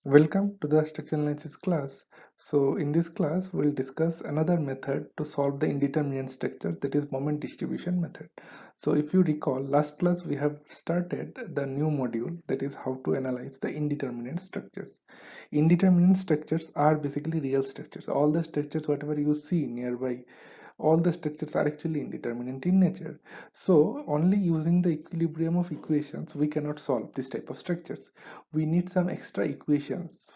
Welcome to the structural analysis class. So in this class, we'll discuss another method to solve the indeterminate structure, that is moment distribution method. So if you recall, last class we have started the new module, that is how to analyze the indeterminate structures. Indeterminate structures are basically real structures. All the structures, whatever you see nearby, all the structures are actually indeterminate in nature. So only using the equilibrium of equations we cannot solve this type of structures. We need some extra equations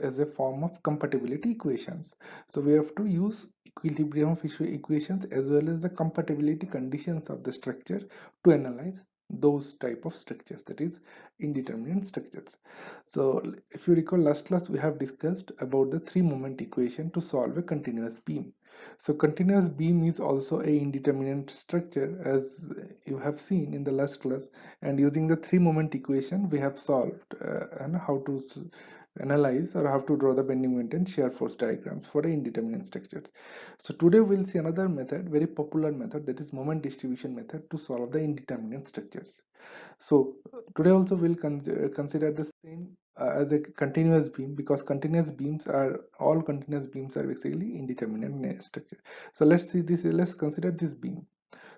as a form of compatibility equations. So we have to use equilibrium of equations as well as the compatibility conditions of the structure to analyze those type of structures, that is indeterminate structures. So if you recall, last class we have discussed about the three moment equation to solve a continuous beam. So continuous beam is also a indeterminate structure, as you have seen in the last class, and using the three moment equation we have solved and how to analyze or how to draw the bending moment and shear force diagrams for the indeterminate structures. So today we'll see another method, very popular method, that is moment distribution method to solve the indeterminate structures. So today also we'll consider the same as a continuous beam, because all continuous beams are basically indeterminate in structure. So let's see this. Let's consider this beam.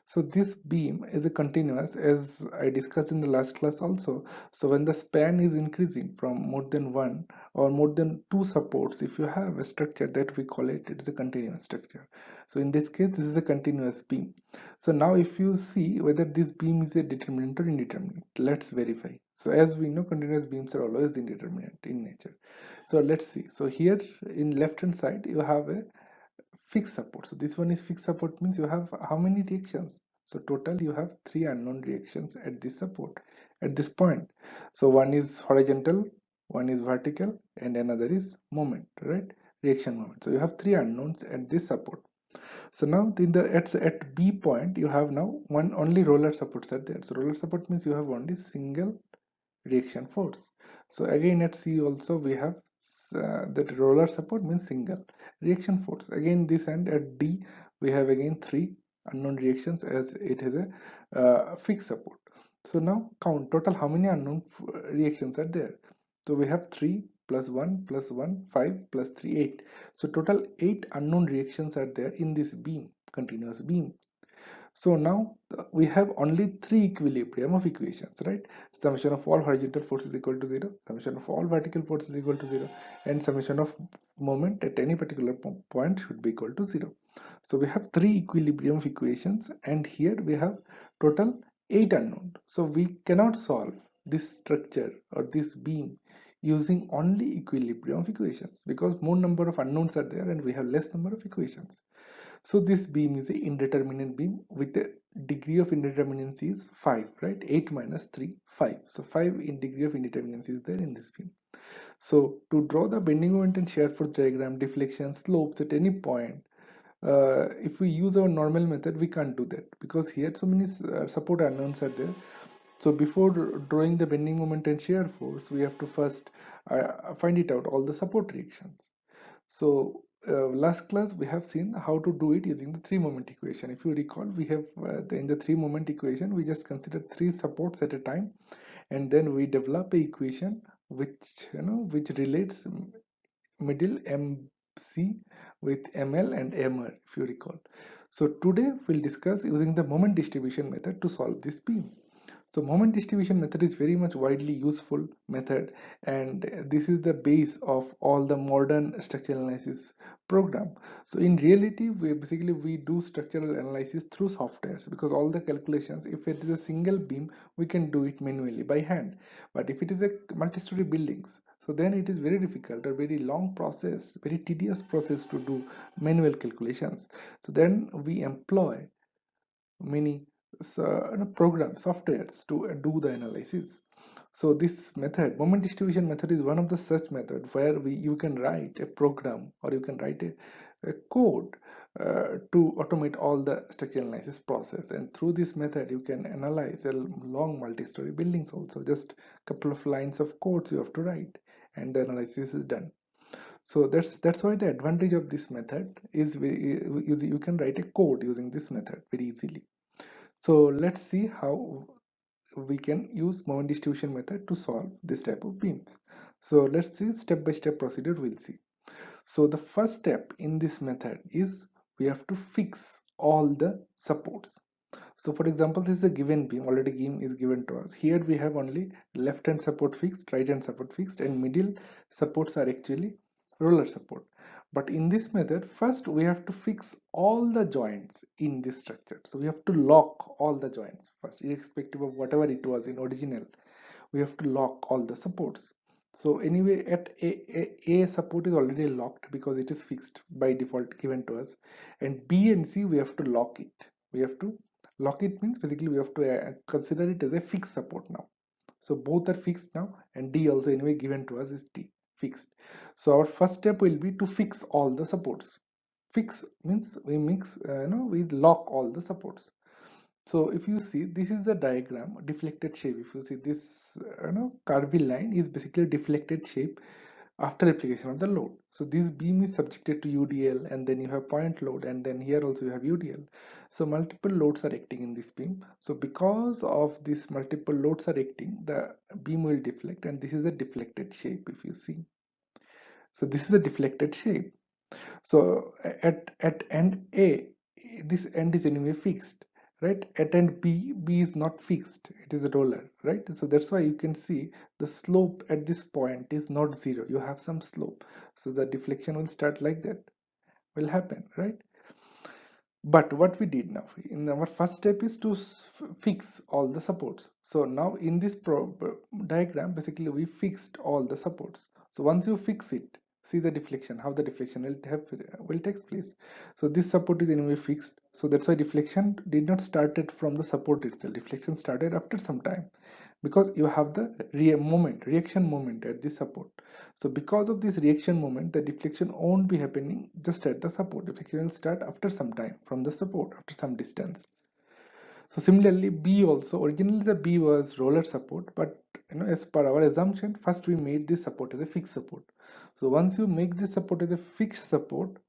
So this beam is a continuous, as I discussed in the last class also. So when the span is increasing from more than one or more than two supports, if you have a structure, that we call it, it is a continuous structure. So in this case, this is a continuous beam. So now if you see whether this beam is a determinant or indeterminate, let's verify. So as we know, continuous beams are always indeterminate in nature. So let's see. So here in left hand side, you have a fixed support. So this one is fixed support, means you have how many reactions? So total you have three unknown reactions at this support, at this point. So one is horizontal, one is vertical, and another is moment, right? Reaction moment. So you have three unknowns at this support. So now in the at B point you have now one only roller supports are there. So roller support means you have only single reaction force. So again at C also we have that roller support means single reaction force. Again this end at D we have again three unknown reactions, as it has a fixed support. So now count total how many unknown reactions are there. So we have 3 plus 1 plus 1 5 plus 3 8. So total 8 unknown reactions are there in this beam, continuous beam. So now we have only three equilibrium of equations, right? Summation of all horizontal forces is equal to 0, summation of all vertical forces is equal to 0, and summation of moment at any particular point should be equal to 0. So we have three equilibrium of equations, and here we have total 8 unknown. So we cannot solve this structure or this beam using only equilibrium of equations, because more number of unknowns are there and we have less number of equations. So this beam is a indeterminate beam with a degree of indeterminacy is 5, right? 8 minus 3, 5. So 5 in degree of indeterminacy is there in this beam. So to draw the bending moment and shear force diagram, deflection, slopes at any point, if we use our normal method, we can't do that, because here so many support unknowns are there. So before drawing the bending moment and shear force, we have to first find it out all the support reactions. So last class we have seen how to do it using the three moment equation. If you recall, we have in the three moment equation we just consider three supports at a time, and then we develop a equation which which relates middle MC with ML and MR, if you recall. So today we'll discuss using the moment distribution method to solve this beam. So moment distribution method is very much widely useful method, and this is the base of all the modern structural analysis program. So in reality, we do structural analysis through softwares, because all the calculations, if it is a single beam, we can do it manually by hand. But if it is a multi-story buildings, so then it is very difficult or very long process, very tedious process to do manual calculations. So then we employ many program softwares to do the analysis. So this method, moment distribution method, is one of the such method where you can write a program, or you can write a code to automate all the structural analysis process, and through this method you can analyze a long multi-story buildings also. Just couple of lines of codes you have to write, and the analysis is done. So that's why the advantage of this method is you can write a code using this method very easily. So let's see how we can use moment distribution method to solve this type of beams. So let's see step by step procedure, we'll see. So the first step in this method is we have to fix all the supports. So for example, this is a given beam, already beam is given to us. Here we have only left hand support fixed, right hand support fixed, and middle supports are actually roller support. But in this method, first we have to fix all the joints in this structure. So we have to lock all the joints first, irrespective of whatever it was in original. We have to lock all the supports. So anyway, at a support is already locked because it is fixed by default given to us, and B and C we have to lock it. We have to lock it means basically we have to consider it as a fixed support now. So both are fixed now, and D also anyway given to us is D fixed. So our first step will be to fix all the supports. Fix means we we lock all the supports. So if you see, this is the diagram, deflected shape. If you see this, curvy line is basically deflected shape after application of the load. So this beam is subjected to UDL, and then you have point load, and then here also you have UDL. So multiple loads are acting in this beam. So because of this multiple loads are acting, the beam will deflect, and this is a deflected shape if you see. So this is a deflected shape. So at end A, this end is anyway fixed, right? At end B, B is not fixed, it is a roller, right? So that's why you can see the slope at this point is not zero, you have some slope. So the deflection will start like that, will happen, right? But what we did now in our first step is to fix all the supports. So now in this diagram, basically we fixed all the supports. So once you fix it, see the deflection, how the deflection will take place. So this support is anyway fixed, so that's why deflection did not started from the support itself. Deflection started after some time, because you have the reaction moment at the support. So because of this reaction moment, the deflection won't be happening just at the support. Deflection will start after some time from the support, after some distance. So similarly, B also, originally the B was roller support, but as per our assumption, first we made this support as a fixed support. So once you make this support as a fixed support,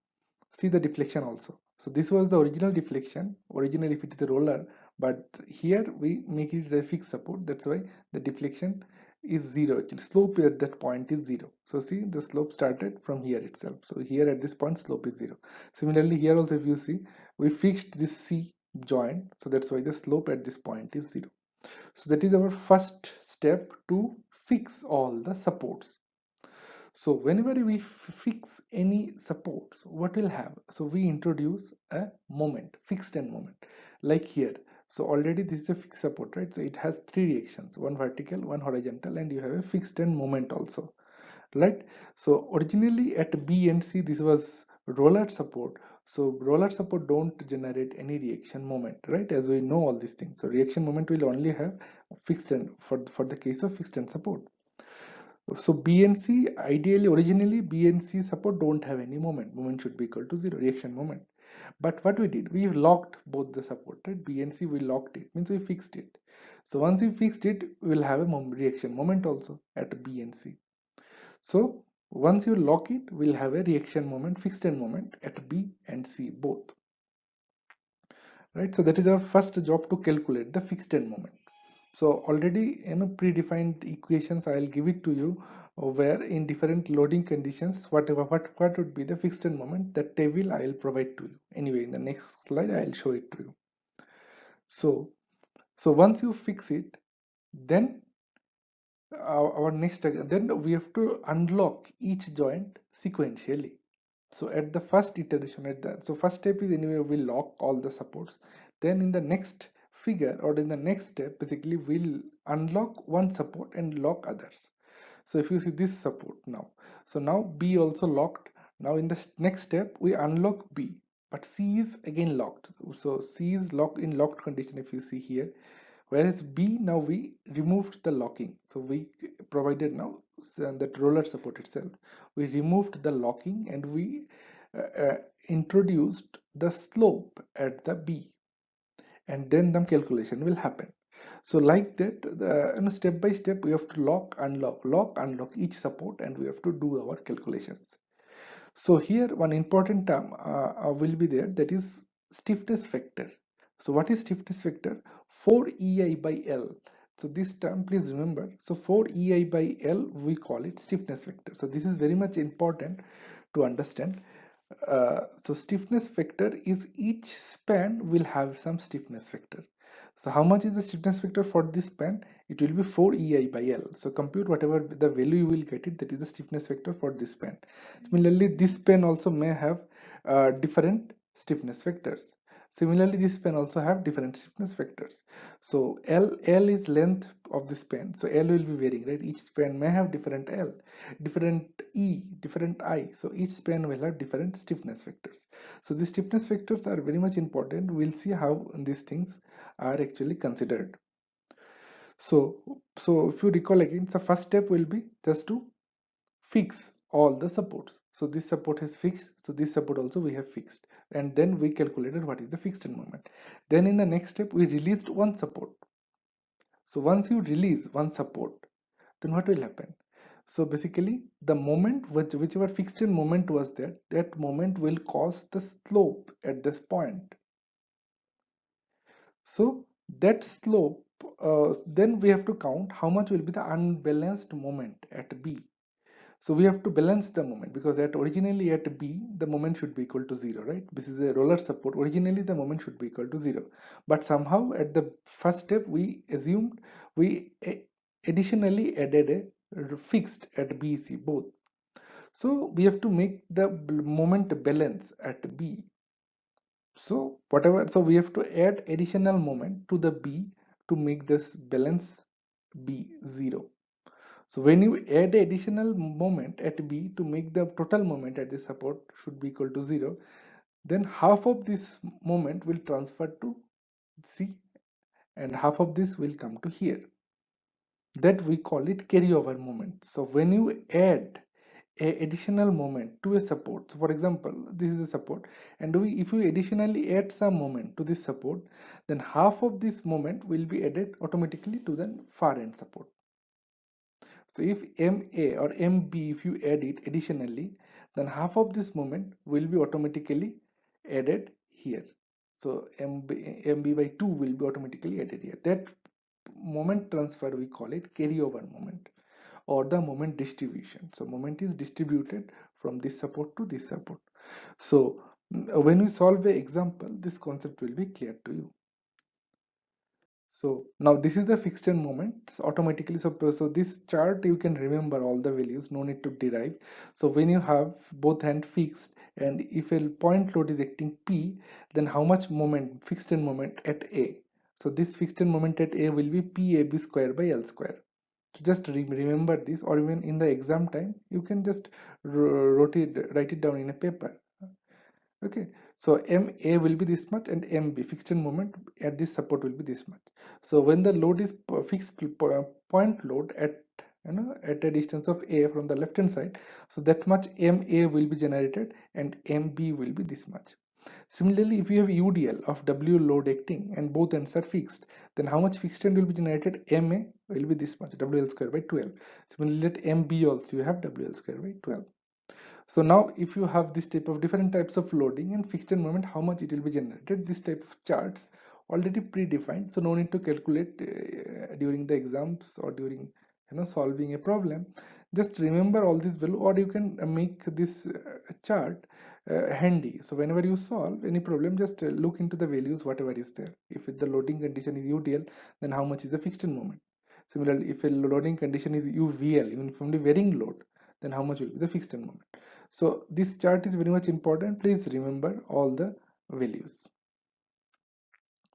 see the deflection also. So this was the original deflection, originally if it is a roller, but here we make it a fixed support. That's why the deflection is zero. Actually, slope at that point is zero. So see, the slope started from here itself. So here at this point, slope is zero. Similarly, here also if you see, we fixed this C joint, so that's why the slope at this point is zero. So that is our first step to fix all the supports. So whenever we fix any supports, what will have? So we introduce a moment, fixed end moment, like here. So already this is a fixed support, right? So it has three reactions, one vertical, one horizontal, and you have a fixed end moment also, right? So originally at B and C, this was roller support. So roller support don't generate any reaction moment, right? As we know all these things. So reaction moment will only have fixed end for the case of fixed end support. So BNC, ideally, originally BNC support don't have any moment. Moment should be equal to zero, reaction moment. But what we did, we locked both the support, right? BNC, we locked it, means we fixed it. So once we fixed it, we'll have a reaction moment also at BNC. So once you lock it, we'll have a reaction moment, fixed end moment at B and C both, right? So that is our first job, to calculate the fixed end moment. So already predefined equations I'll give it to you, where in different loading conditions what would be the fixed end moment, that table I'll provide to you. Anyway, in the next slide I'll show it to you. So once you fix it, then our next, then we have to unlock each joint sequentially. So at the first iteration, so first step is anyway we lock all the supports. Then in the next figure, or in the next step, basically we'll unlock one support and lock others. So if you see this support now, so now B also locked. Now in the next step we unlock B, but C is again locked. So C is locked in locked condition if you see here, whereas B, now we removed the locking. So we provided now that roller support itself, we removed the locking, and we introduced the slope at the B, and then the calculation will happen. So like that, step by step we have to lock, unlock each support, and we have to do our calculations. So here one important term will be there, that is stiffness factor. So what is stiffness factor? 4 EI by L. So this term, please remember. So for EI by L, we call it stiffness vector. So this is very much important to understand. So stiffness vector is each span will have some stiffness vector. So how much is the stiffness vector for this span? It will be 4 EI by L. So compute whatever the value you will get it, that is the stiffness vector for this span. Similarly, this span also may have different stiffness vectors. Similarly, this span also have different stiffness vectors. So L is length of the span. So L will be varying, right? Each span may have different L, different E, different I. So each span will have different stiffness vectors. So the stiffness vectors are very much important. We'll see how these things are actually considered. So if you recall again, the first step will be just to fix all the supports. So this support is fixed, so this support also we have fixed, and then we calculated what is the fixed moment. Then in the next step we released one support. So once you release one support, then what will happen? So basically the moment whichever fixed moment was there, that moment will cause the slope at this point. So that slope, then we have to count how much will be the unbalanced moment at B. So we have to balance the moment, because at originally at B the moment should be equal to 0, right? This is a roller support. Originally the moment should be equal to 0, but somehow at the first step we assumed we additionally added a fixed at B, C both. So we have to make the moment balance at B. So whatever, so we have to add additional moment to the B to make this balance B 0. So when you add additional moment at B to make the total moment at the support should be equal to 0, then half of this moment will transfer to C and half of this will come to here. That we call it carryover moment. So when you add a additional moment to a support, so for example this is a support, and if we additionally add some moment to this support, then half of this moment will be added automatically to the far end support. So if MA or MB, if you add it additionally, then half of this moment will be automatically added here. So MB by 2 will be automatically added here. That moment transfer we call it carryover moment or the moment distribution. So moment is distributed from this support to this support. So when we solve an example, this concept will be clear to you. So now this is the fixed end moment automatically. So this chart you can remember all the values, no need to derive. So when you have both hand fixed and if a point load is acting P, then how much moment, fixed end moment at A. So this fixed end moment at A will be PAB square by L square. So just remember this, or even in the exam time you can just write it down in a paper. Okay, so MA will be this much and MB fixed in moment at this support will be this much. So when the load is fixed point load at at a distance of A from the left hand side, so that much MA will be generated and MB will be this much. Similarly, if you have UDL of W load acting and both ends are fixed, then how much fixed end will be generated? MA will be this much, WL square by 12. Similarly, at MB also you have WL square by 12. So now if you have this type of different types of loading and fixed moment, how much it will be generated, this type of charts already predefined, so no need to calculate during the exams or during solving a problem. Just remember all this value, or you can make this chart handy. So whenever you solve any problem, just look into the values whatever is there. If the loading condition is UDL, then how much is the fixed moment? Similarly, if a loading condition is UVL, uniformly varying load, then how much will be the fixed moment? So this chart is very much important. Please remember all the values.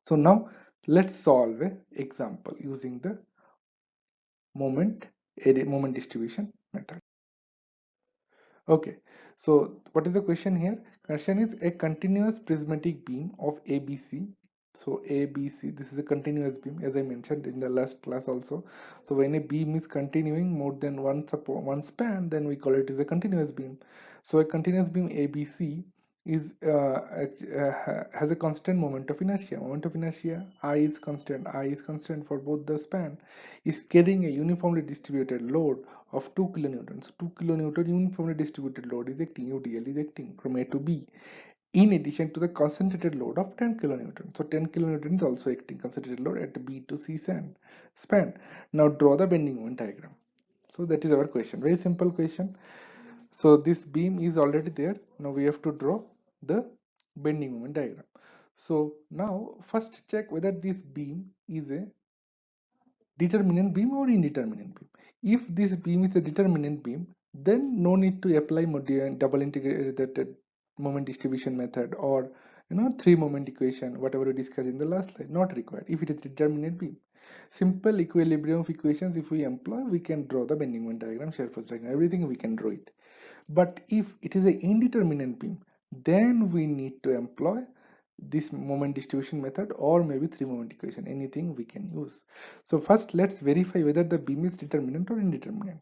So now let's solve an example using the moment distribution method. Okay, so what is the question here? Question is a continuous prismatic beam of ABC. So ABC, this is a continuous beam as I mentioned in the last class also. So when a beam is continuing more than one span, then we call it as a continuous beam. So a continuous beam ABC is has a constant moment of inertia. Moment of inertia I is constant. I is constant for both the span. Is carrying a uniformly distributed load of 2 kilonewtons. 2 kilonewton uniformly distributed load is acting, UDL is acting from A to B. in addition to the concentrated load of 10 kilonewton. So 10 kilonewton is also acting concentrated load at B to C span. Now draw the bending moment diagram. So that is our question, very simple question. So this beam is already there. Now we have to draw the bending moment diagram. So now first check whether this beam is a determinant beam or indeterminate beam. If this beam is a determinant beam, then no need to apply double integrated moment distribution method, or three moment equation, whatever we discussed in the last slide, not required. If it is determinate beam, simple equilibrium of equations if we employ, we can draw the bending moment diagram, shear force diagram, everything we can draw it. But if it is an indeterminate beam, then we need to employ this moment distribution method, or maybe three moment equation, anything we can use. So first let's verify whether the beam is determinant or indeterminate.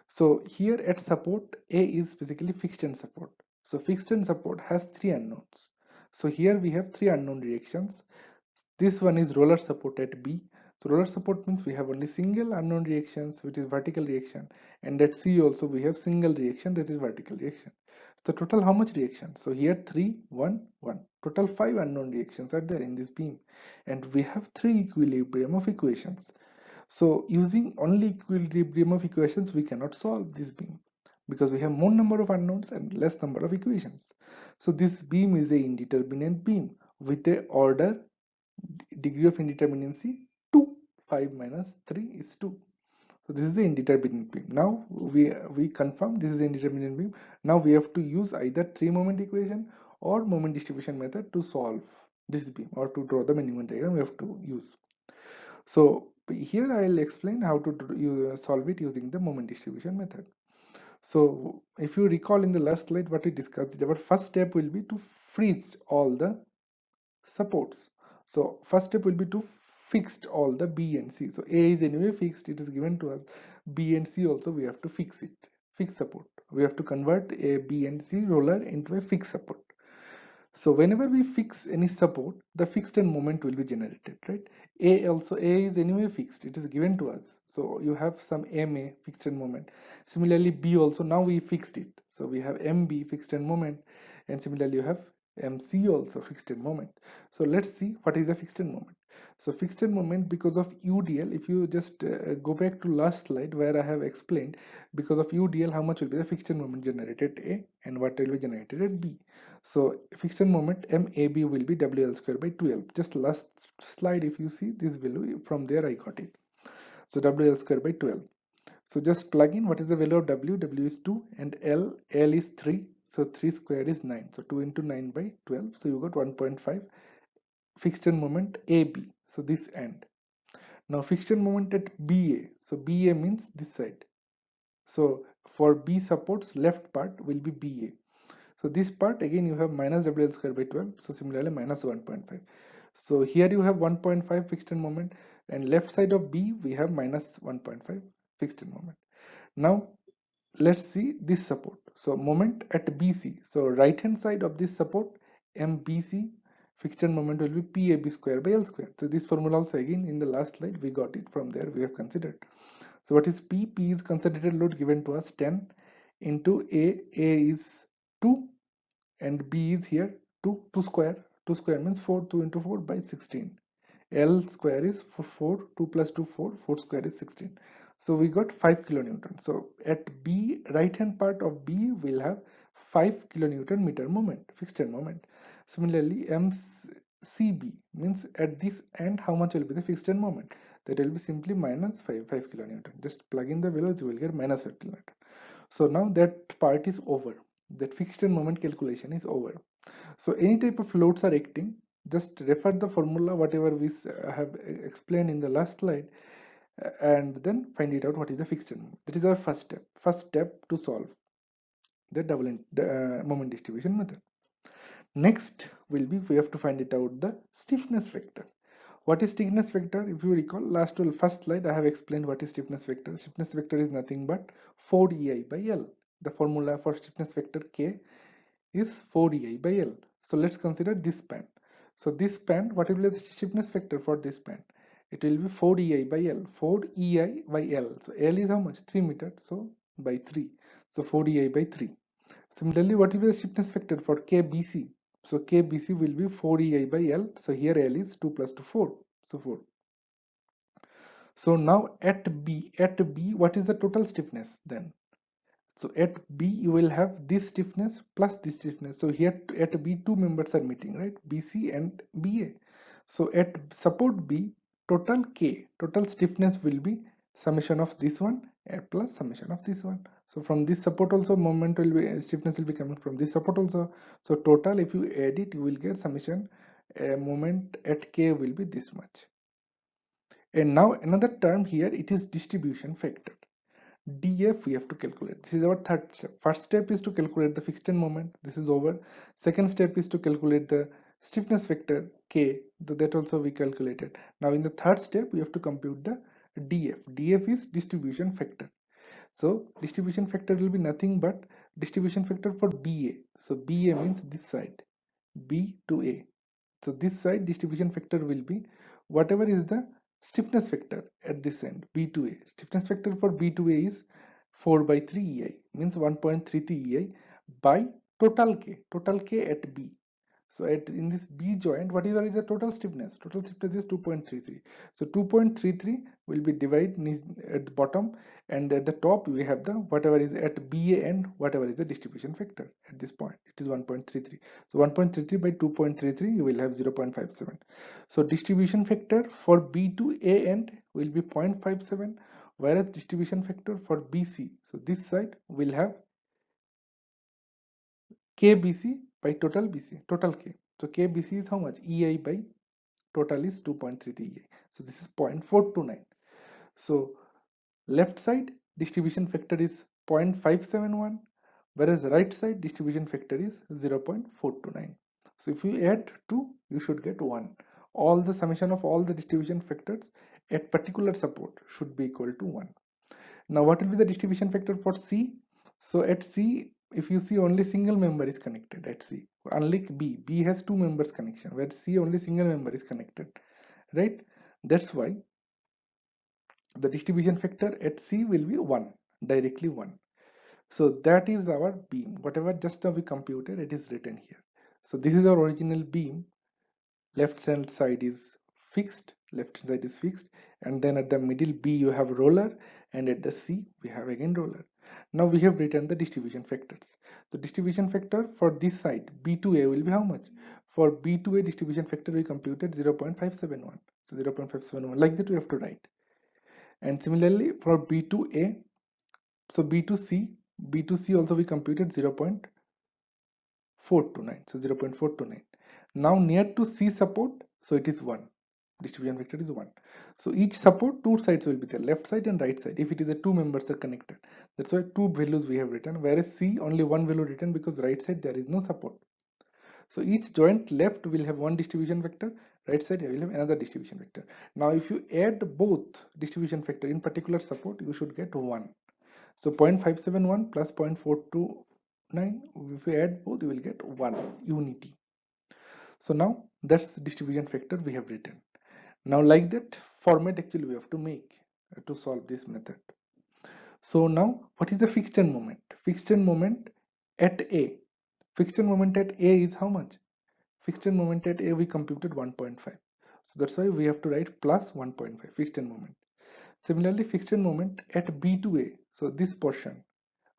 So here at support, A is basically fixed end support. So fixed end support has three unknowns. So here we have three unknown reactions. This one is roller support at B. So roller support means we have only single unknown reactions, which is vertical reaction, and at C also we have single reaction, that is vertical reaction. So total how much reaction? So here 3, 1, 1. Total 5 unknown reactions are there in this beam, and we have three equilibrium of equations. So using only equilibrium of equations, we cannot solve this beam because we have more number of unknowns and less number of equations. So this beam is a indeterminate beam with a order degree of indeterminacy 2. 5 minus 3 is 2. So this is the indeterminate beam. Now we confirm this is indeterminate beam. Now we have to use either three moment equation or moment distribution method to solve this beam, or to draw the bending moment diagram we have to use. So here I will explain how to solve it using the moment distribution method. So if you recall in the last slide what we discussed, our first step will be to freeze all the supports. So first step will be to fix all the B and C. So A is anyway fixed, it is given to us. B and C also we have to fix it, fixed support. We have to convert a B and C roller into a fixed support. So whenever we fix any support, the fixed end moment will be generated, right? A is anyway fixed, it is given to us. So you have some MA fixed end moment. Similarly B also, now we fixed it. So we have MB fixed end moment, and similarly you have MC also fixed end moment. So let's see what is a fixed end moment. So fixed end moment, because of UDL, if you just go back to last slide where I have explained, because of UDL how much will be the fixed end moment generated at A and what will be generated at B. So fixed end moment MAB will be WL square by 12. Just last slide if you see this value, from there I got it. So WL square by 12. So just plug in what is the value of W. W is 2 and L is 3. So 3 square is 9. So 2 into 9 by 12. So you got 1.5 fixed end moment AB. So this end. Now fixed end moment at BA. So BA means this side. So for B supports, left part will be BA. So this part again you have minus WL square by 12. So similarly minus 1.5. So here you have 1.5 fixed end moment, and left side of B we have minus 1.5 fixed end moment. Now let's see this support. So moment at BC. So right hand side of this support MBC, fixed end moment will be PAB square by L square. So this formula also again in the last slide we got it, from there we have considered. So what is P? P is concentrated load given to us 10 into A. A is 2 and B is here 2. 2 square. 2 square means 4. 2 into 4 by 16. L square is 4. 2 plus 2 4. 4 square is 16. So we got 5 kilonewton. So at B, right hand part of B will have 5 kilonewton meter moment, fixed end moment. Similarly MCB means at this end how much will be the fixed end moment? That will be simply minus 5 kilonewton. Just plug in the values, you will get minus 5 kilonewton. So now that part is over. That fixed end moment calculation is over. So any type of loads are acting, just refer the formula whatever we have explained in the last slide, and then find it out what is the fixed end moment. That is our first step to solve the moment distribution method. Next will be, we have to find it out the stiffness factor. What is stiffness factor? If you recall first slide I have explained what is stiffness factor. Stiffness factor is nothing but 4EI by L. The formula for stiffness factor K is 4EI by L. So let's consider this span. So this span, what will be the stiffness factor for this span? It will be 4EI by L. 4EI by L. So L is how much? 3 meters. So by 3. So 4EI by 3. Similarly, what will be the stiffness factor for KBC? So KBC will be 4EI by L. So here L is 2 plus 2, 4. So 4. So now at B, what is the total stiffness then? So at B, you will have this stiffness plus this stiffness. So here at B, two members are meeting, right? BC and BA. So at support B, total K, total stiffness will be summation of this one plus summation of this one. So from this support also, moment will be stiffness will be coming from this support also. So total, if you add it, you will get summation. Moment at K will be this much. And now another term here, it is distribution factor. DF we have to calculate. This is our third step. First step is to calculate the fixed end moment. This is over. Second step is to calculate the stiffness factor K. That also we calculated. Now in the third step we have to compute the DF. DF is distribution factor. So distribution factor will be nothing but distribution factor for BA. So BA means this side, B to A. So this side distribution factor will be whatever is the stiffness factor at this end, B to A. Stiffness factor for B to A is 4 by 3 EI, means 1.33 EI by total K at B. So in this B joint, whatever is the total stiffness is 2.33. So 2.33 will be divided at the bottom, and at the top we have the whatever is at BA end, whatever is the distribution factor at this point. It is 1.33. So 1.33 by 2.33, you will have 0.57. So distribution factor for B to A end will be 0.57, whereas distribution factor for BC, so this side will have KBC by total BC, total K. So KBC is how much? EI by total is 2.33 EI. So this is 0.429. So left side distribution factor is 0.571, whereas right side distribution factor is 0.429. So if you add 2, you should get 1. All the summation of all the distribution factors at particular support should be equal to 1. Now what will be the distribution factor for C? So at C, if you see, only single member is connected at C. Unlike B, B has two members connection, where C only single member is connected, right? That's why the distribution factor at C will be 1, directly 1. So that is our beam. Whatever just now we computed, it is written here. So this is our original beam. Left hand side is fixed, and then at the middle B you have roller, and at the C we have again roller. Now we have written the distribution factors. The distribution factor for this side B to A will be how much? For B to A distribution factor we computed 0.571. So 0.571, like that we have to write. And similarly for B to A, so B to C also we computed 0.429. So 0.429. Now near to C support, so it is 1. Distribution factor is 1. So each support, two sides will be there, left side and right side, if it is a two members are connected. That's why two values we have written, whereas C only one value written, because right side there is no support. So each joint left will have one distribution vector, right side will have another distribution vector. Now if you add both distribution factor in particular support, you should get 1. So 0.571 plus 0.429, if you add both, you will get 1 unity. So now that's the distribution factor we have written. Now like that format actually we have to make to solve this method. So now what is the fixed end moment? Fixed end moment at A. Fixed end moment at A is how much? Fixed end moment at A we computed 1.5. So that's why we have to write plus 1.5 fixed end moment. Similarly, fixed end moment at B to A. So this portion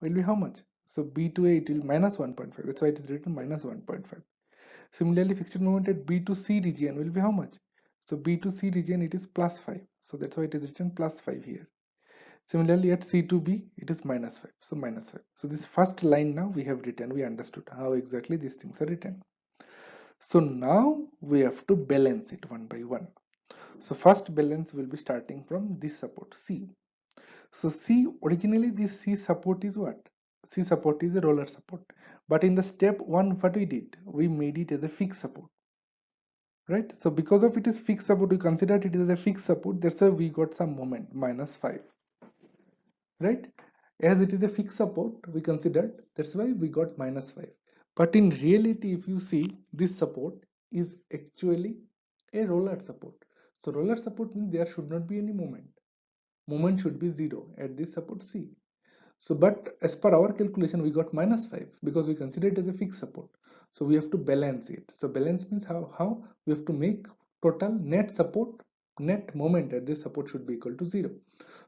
will be how much? So B to A it will minus 1.5. That's why it is written minus 1.5. Similarly, fixed moment at B to C region will be how much? So B to C region it is plus 5. So that's why it is written plus 5 here. Similarly, at C to B it is minus 5. So minus 5. So this first line now we have written, we understood how exactly these things are written. So now we have to balance it one by one. So first balance will be starting from this support C. So C, originally this C support is what? C support is a roller support. But in the step 1, what we did? We made it as a fixed support. Right? So because of it is fixed support, we considered it as a fixed support. That's why we got some moment, minus 5. Right? As it is a fixed support, we considered, that's why we got minus 5. But in reality, if you see, this support is actually a roller support. So roller support means there should not be any moment. Moment should be 0 at this support C. So but as per our calculation we got -5 because we consider it as a fixed support. So we have to balance it. So balance means how we have to make total net support, net moment at this support should be equal to 0.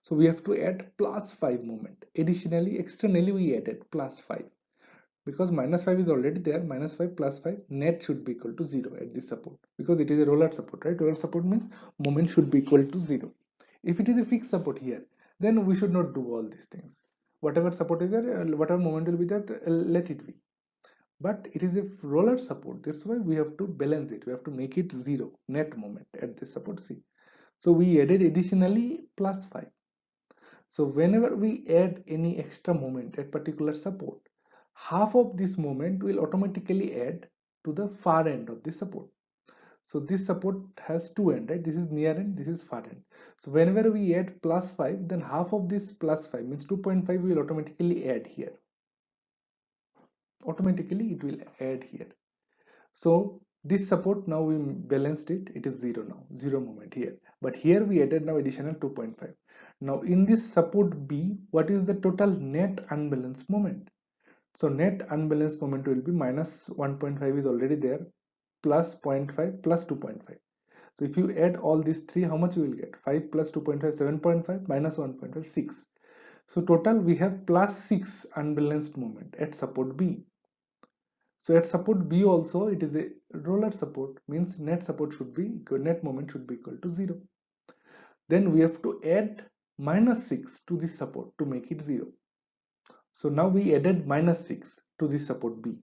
So we have to add +5 moment. Additionally, externally we added +5 because -5 is already there. -5 plus 5 net should be equal to 0 at this support because it is a roller support, right? Roller support means moment should be equal to 0. If it is a fixed support here, then we should not do all these things. Whatever support is there, whatever moment will be there, let it be. But it is a roller support, that's why we have to balance it. We have to make it 0 net moment at this support C. So we added additionally +5. So whenever we add any extra moment at particular support, half of this moment will automatically add to the far end of the support. So this support has two ends, right? This is near end, this is far end. So whenever we add +5, then half of this +5 means 2.5 will automatically add here. Automatically it will add here. So this support now we balanced it, it is 0 now, 0 moment here. But here we added now additional 2.5. Now in this support B, what is the total net unbalanced moment? So net unbalanced moment will be -1.5 is already there, plus 0.5 plus 2.5. So if you add all these three, how much you will get? 5 plus 2.5, 7.5 minus 1.5, 6. So total we have +6 unbalanced moment at support B. So at support B also it is a roller support, means net support should be equal, net moment should be equal to 0. Then we have to add -6 to this support to make it 0. So now we added -6 to this support B.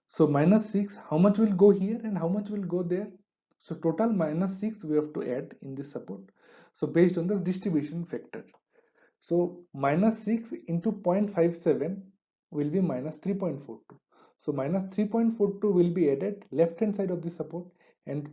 So -6, how much will go here and how much will go there? So total -6 we have to add in this support. So based on the distribution factor. So -6 into 0.57 will be -3.42. So -3.42 will be added left hand side of the support and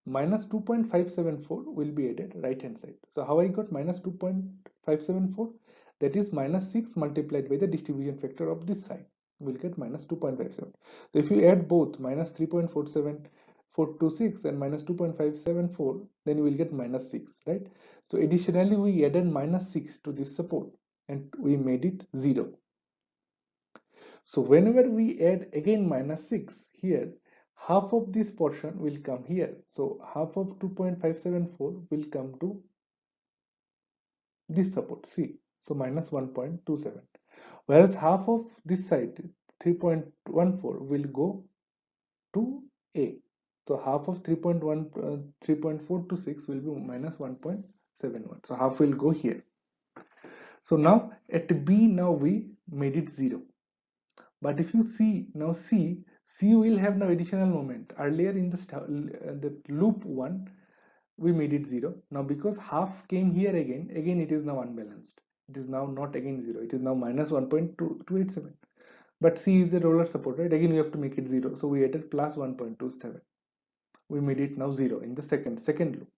-2.574 will be added right hand side. So how I got -2.574? That is -6 multiplied by the distribution factor of this side. We'll get -2.57. So if you add both -3.47426 and -2.574, then you will get -6, right? So additionally we added -6 to this support and we made it 0. So whenever we add again -6 here, half of this portion will come here. So half of 2.574 will come to this support C. So -1.27. Whereas half of this side 3.14 will go to A. So half of 3.426 will be -1.71. So half will go here. So now at B now we made it 0. But if you see now C will have now additional moment. Earlier in the loop 1 we made it 0. Now because half came here again it is now unbalanced. It is now not again 0. It is now -1.287. But C is a roller support, right? Again we have to make it 0. So we added +1.27. We made it now 0 in the second loop.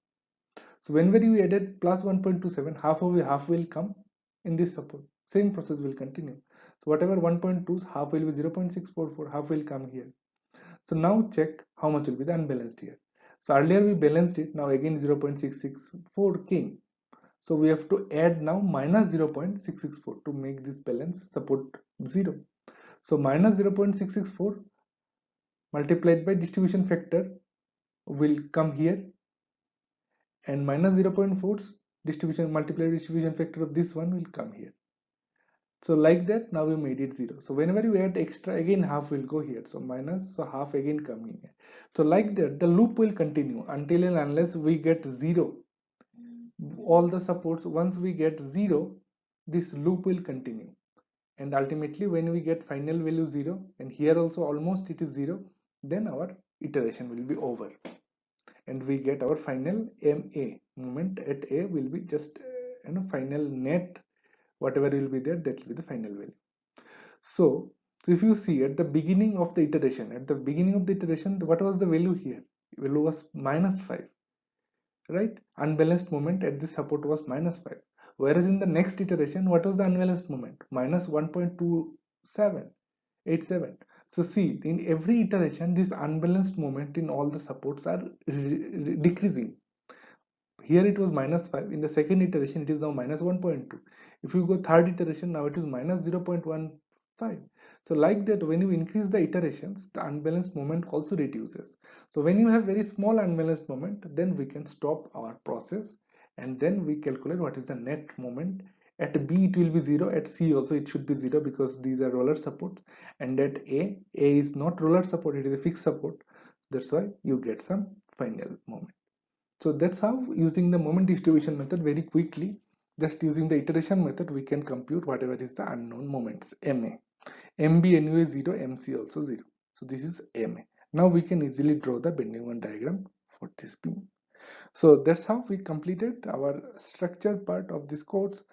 So whenever you added +1.27, half will come in this support. Same process will continue. So whatever 1.2's half will be 0.644, half will come here. So now check how much will be the unbalanced here. So earlier we balanced it, now again 0.664 came. So we have to add now -0.664 to make this balance support 0. So -0.664 multiplied by distribution factor will come here, and -0.4's distribution multiplied distribution factor of this one will come here. So like that, now we made it 0. So whenever you add extra, again half will go here. So minus, so half again coming here. So like that, the loop will continue until and unless we get 0. All the supports, once we get 0, this loop will continue. And ultimately, when we get final value 0, and here also almost it is 0, then our iteration will be over. And we get our final MA, moment at A will be just final net, whatever will be there, that will be the final value. So if you see at the beginning of the iteration, what was the value here? Value was -5, right? Unbalanced moment at this support was -5. Whereas in the next iteration, what was the unbalanced moment? -1.2787. So see, in every iteration, this unbalanced moment in all the supports are decreasing. here it was -5. In the second iteration it is now -1.2. If you go third iteration, now it is -0.15. So like that, when you increase the iterations, the unbalanced moment also reduces. So when you have very small unbalanced moment, then we can stop our process, and then we calculate what is the net moment. At B it will be 0, at C also it should be 0, because these are roller supports, and at A is not roller support, it is a fixed support. That's why you get some final moment. So that's how, using the moment distribution method, very quickly, just using the iteration method, we can compute whatever is the unknown moments, MA. MB anyway 0, MC also 0. So this is MA. Now we can easily draw the bending moment diagram for this beam. So that's how we completed our structure part of this course.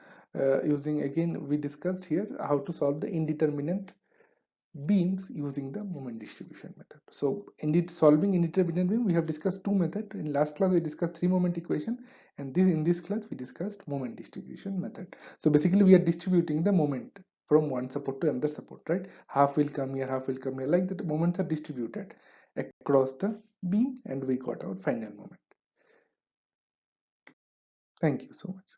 Using, again, we discussed here how to solve the indeterminate beams using the moment distribution method. So indeed, solving indeterminate beam, we have discussed two methods. In last class we discussed three moment equation, and in this class we discussed moment distribution method. So basically we are distributing the moment from one support to another support, right? Half will come here, half will come here, like that. Moments are distributed across the beam, and we got our final moment. Thank you so much.